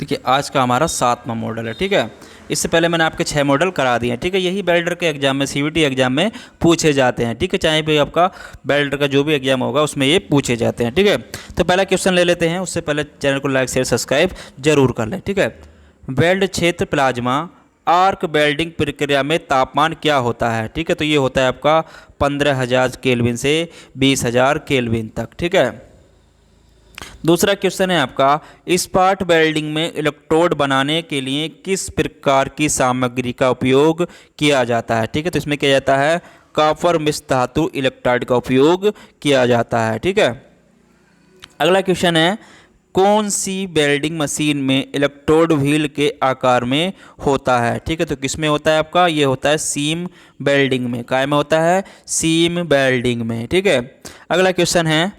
देखिए आज का हमारा 7वां मॉडल है। ठीक है, इससे पहले मैंने आपके 6 मॉडल करा दिए हैं। ठीक है, यही वेल्डर के एग्जाम में, सीवीटी एग्जाम में पूछे जाते हैं। ठीक है, चाहे भी आपका वेल्डर का जो भी एग्जाम होगा उसमें ये पूछे जाते हैं। ठीक है, तो पहला क्वेश्चन ले लेते हैं। उससे पहले चैनल को लाइक शेयर सब्सक्राइब जरूर कर लें। ठीक है, वेल्ड क्षेत्र प्लाज्मा आर्क वेल्डिंग प्रक्रिया में तापमान क्या होता है? ठीक है, तो ये होता है आपका 15,000 केल्विन से 20,000 केल्विन तक। ठीक है, दूसरा क्वेश्चन है आपका, स्पाट वेल्डिंग में इलेक्ट्रोड बनाने के लिए किस प्रकार की सामग्री का उपयोग किया जाता है? ठीक है, तो इसमें किया जाता है कॉपर मिश्र धातु इलेक्ट्रोड का उपयोग किया जाता है। ठीक है, अगला क्वेश्चन है, कौन सी वेल्डिंग मशीन में इलेक्ट्रोड व्हील के आकार में होता है? ठीक है, तो किस में होता है आपका? ये होता है सीम वेल्डिंग में। काय में होता है? सीम वेल्डिंग में। ठीक है, अगला क्वेश्चन है,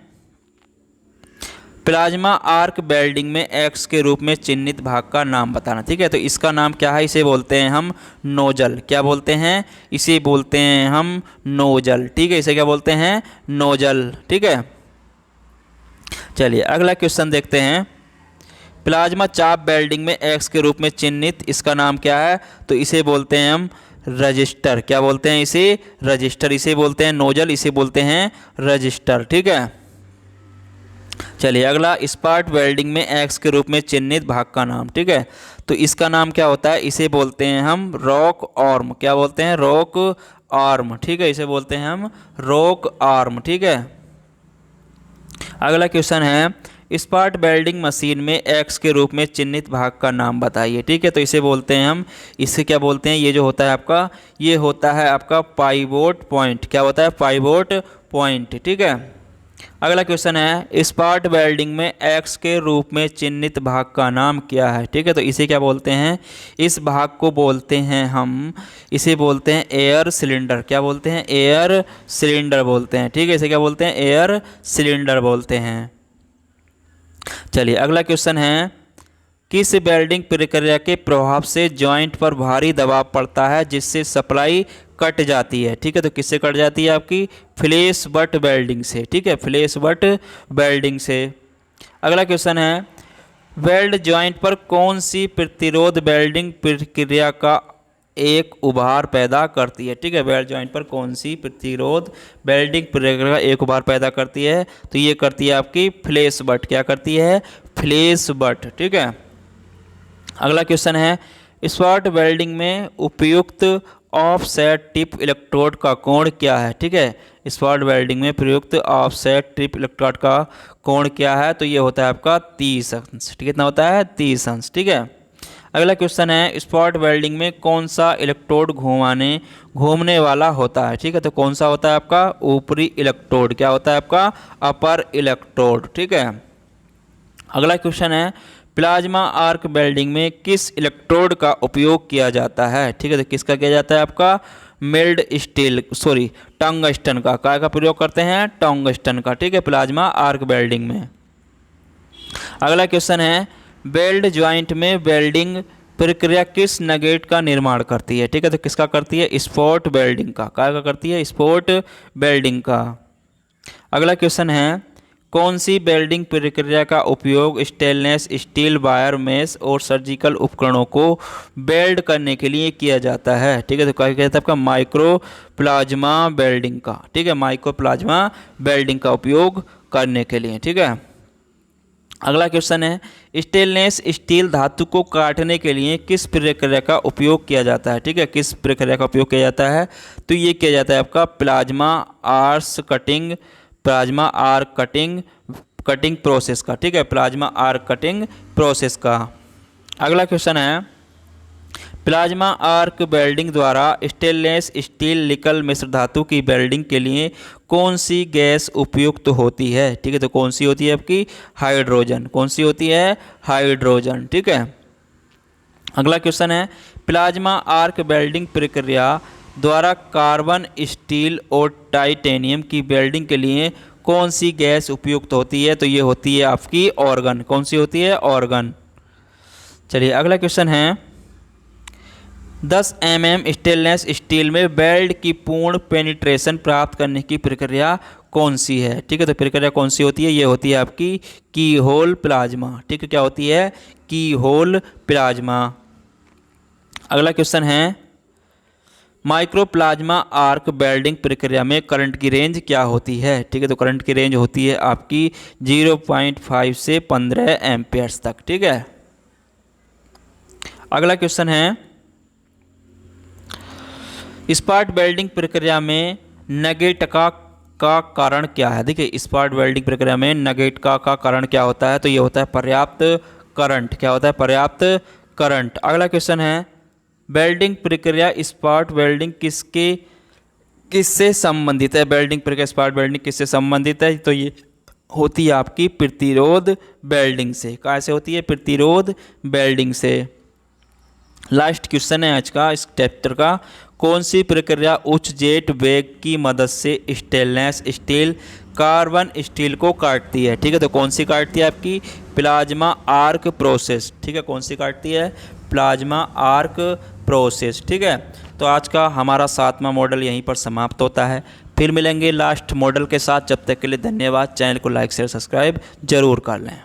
प्लाज्मा आर्क वेल्डिंग में एक्स के रूप में चिन्हित भाग का नाम बताना। ठीक है, तो इसका नाम क्या है? इसे बोलते हैं हम नोजल। क्या बोलते हैं? इसे बोलते हैं हम नोजल। ठीक है, इसे क्या बोलते हैं? नोजल। ठीक है, चलिए अगला क्वेश्चन देखते हैं। प्लाज्मा चाप वेल्डिंग में एक्स के रूप में चिन्हित इसका नाम क्या है? तो इसे बोलते हैं हम रजिस्टर। क्या बोलते हैं इसे? रजिस्टर। इसे बोलते हैं नोजल, इसे बोलते हैं रजिस्टर। ठीक है, चलिए अगला, स्पाट वेल्डिंग में एक्स के रूप में चिन्हित भाग का नाम। ठीक है, तो इसका नाम क्या होता है? इसे बोलते हैं हम रॉक आर्म। क्या बोलते हैं? Rock arm. ठीक है, इसे बोलते हैं हम रॉक आर्म। ठीक है, अगला क्वेश्चन है, स्पाट वेल्डिंग मशीन में एक्स के रूप में चिन्हित भाग का नाम बताइए। ठीक है, तो इसे बोलते हैं हम, इसे क्या बोलते हैं? ये जो होता है आपका, ये होता है आपका पाइवोट पॉइंट। क्या होता है? Pivot point. ठीक है, अगला क्वेश्चन है, स्पाट वेल्डिंग में एक्स के रूप में चिन्हित भाग का नाम क्या है? ठीक है, तो इसे क्या बोलते हैं? इस भाग को बोलते हैं हम, इसे बोलते हैं एयर सिलेंडर। क्या बोलते हैं? एयर सिलेंडर बोलते हैं। ठीक है, इसे क्या बोलते हैं? एयर सिलेंडर बोलते हैं। चलिए अगला क्वेश्चन है, किस वेल्डिंग प्रक्रिया के प्रभाव से जॉइंट पर भारी दबाव पड़ता है जिससे सप्लाई कट जाती है? ठीक है, तो किससे कट जाती है? आपकी फ्लैश बट वेल्डिंग से। ठीक है, फ्लैश बट वेल्डिंग से। अगला क्वेश्चन है, वेल्ड जॉइंट पर कौन सी प्रतिरोध वेल्डिंग प्रक्रिया का एक उभार पैदा करती है? ठीक है, वेल्ड जॉइंट पर कौन सी प्रतिरोध वेल्डिंग प्रक्रिया का एक उभार पैदा करती है? तो ये करती है आपकी फ्लैश बट। क्या करती है? Flash but. ठीक है, अगला क्वेश्चन है, स्पॉट वेल्डिंग में उपयुक्त ऑफसेट टिप इलेक्ट्रोड का कोण क्या है? ठीक है, स्पॉट वेल्डिंग में प्रयुक्त ऑफसेट टिप इलेक्ट्रोड का कोण क्या है? तो ये होता है आपका 30 अंश। ठीक है, कितना होता है? 30 अंश। ठीक है, अगला क्वेश्चन है, स्पॉट वेल्डिंग में कौन सा इलेक्ट्रोड घूमने वाला होता है? ठीक है, तो कौन सा होता है आपका? ऊपरी इलेक्ट्रोड। क्या होता है आपका? अपर इलेक्ट्रोड। ठीक है, अगला क्वेश्चन है, प्लाज्मा आर्क वेल्डिंग में किस इलेक्ट्रोड का उपयोग किया जाता है? ठीक है, तो किसका किया जाता है? आपका मिल्ड स्टील, सॉरी टंगस्टन का। काय का प्रयोग करते हैं? टंगस्टन का। ठीक है, प्लाज्मा आर्क वेल्डिंग में। अगला क्वेश्चन है, वेल्ड ज्वाइंट में वेल्डिंग प्रक्रिया किस नगेट का निर्माण करती है? ठीक है, तो किसका करती है? स्पॉट वेल्डिंग का। काय का करती है? स्पॉट वेल्डिंग का। अगला क्वेश्चन है, कौन सी वेल्डिंग प्रक्रिया का उपयोग स्टेनलेस स्टील वायर मेश और सर्जिकल उपकरणों को वेल्ड करने के लिए किया जाता है? ठीक है, तो क्या कहता है आपका? माइक्रो प्लाज्मा वेल्डिंग का। ठीक है, माइक्रो प्लाज्मा वेल्डिंग का उपयोग करने के लिए। ठीक है, अगला क्वेश्चन है, स्टेनलेस स्टील धातु को काटने के लिए किस प्रक्रिया का उपयोग किया जाता है? ठीक है, किस प्रक्रिया का उपयोग किया जाता है? तो ये किया जाता है आपका plasma arc cutting, plasma arc cutting process का। ठीक है, प्लाज्मा आर्क कटिंग प्रोसेस का। अगला क्वेश्चन है, प्लाज्मा आर्क वेल्डिंग द्वारा स्टेनलेस स्टील निकल मिश्र धातु की वेल्डिंग के लिए कौन सी गैस उपयुक्त होती है? ठीक है, तो कौन सी होती है आपकी? हाइड्रोजन। कौन सी होती है? हाइड्रोजन। ठीक है, अगला क्वेश्चन है, प्लाज्मा आर्क वेल्डिंग प्रक्रिया द्वारा कार्बन स्टील और टाइटेनियम की वेल्डिंग के लिए कौन सी गैस उपयुक्त होती है? तो ये होती है आपकी ऑर्गन। कौन सी होती है? ऑर्गन। चलिए अगला क्वेश्चन है, 10 mm स्टेनलेस स्टील में वेल्ड की पूर्ण पेनिट्रेशन प्राप्त करने की प्रक्रिया कौन सी है? ठीक है, तो प्रक्रिया कौन सी होती है? ये होती है आपकी की होल प्लाज्मा। ठीक है, क्या होती है? की होल प्लाज्मा। अगला क्वेश्चन है, माइक्रोप्लाज्मा आर्क वेल्डिंग प्रक्रिया में करंट की रेंज क्या होती है? ठीक है, तो करंट की रेंज होती है आपकी 0.5 से 15 एम्पियर्स तक। ठीक है, अगला क्वेश्चन है, स्पॉट वेल्डिंग प्रक्रिया में नगेट का कारण क्या है? देखिए, स्पॉट वेल्डिंग प्रक्रिया में नगेट का कारण क्या होता है? तो ये होता है पर्याप्त करंट। क्या होता है? पर्याप्त करंट। अगला क्वेश्चन है, वेल्डिंग प्रक्रिया स्पॉट वेल्डिंग किससे संबंधित है? वेल्डिंग प्रक्रिया स्पॉट वेल्डिंग किससे संबंधित है? तो ये होती है आपकी प्रतिरोध वेल्डिंग से। कैसे होती है? प्रतिरोध वेल्डिंग से। लास्ट क्वेश्चन है आज का इस चैप्टर का, कौन सी प्रक्रिया उच्च जेट वेग की मदद से स्टेनलेस स्टील कार्बन स्टील को काटती है? ठीक है, तो कौन सी काटती है? आपकी प्लाज्मा आर्क प्रोसेस। ठीक है, कौन सी काटती है? Plasma arc process. ठीक है, तो आज का हमारा 7वां मॉडल यहीं पर समाप्त होता है। फिर मिलेंगे लास्ट मॉडल के साथ। जब तक के लिए धन्यवाद। चैनल को लाइक शेयर सब्सक्राइब जरूर कर लें।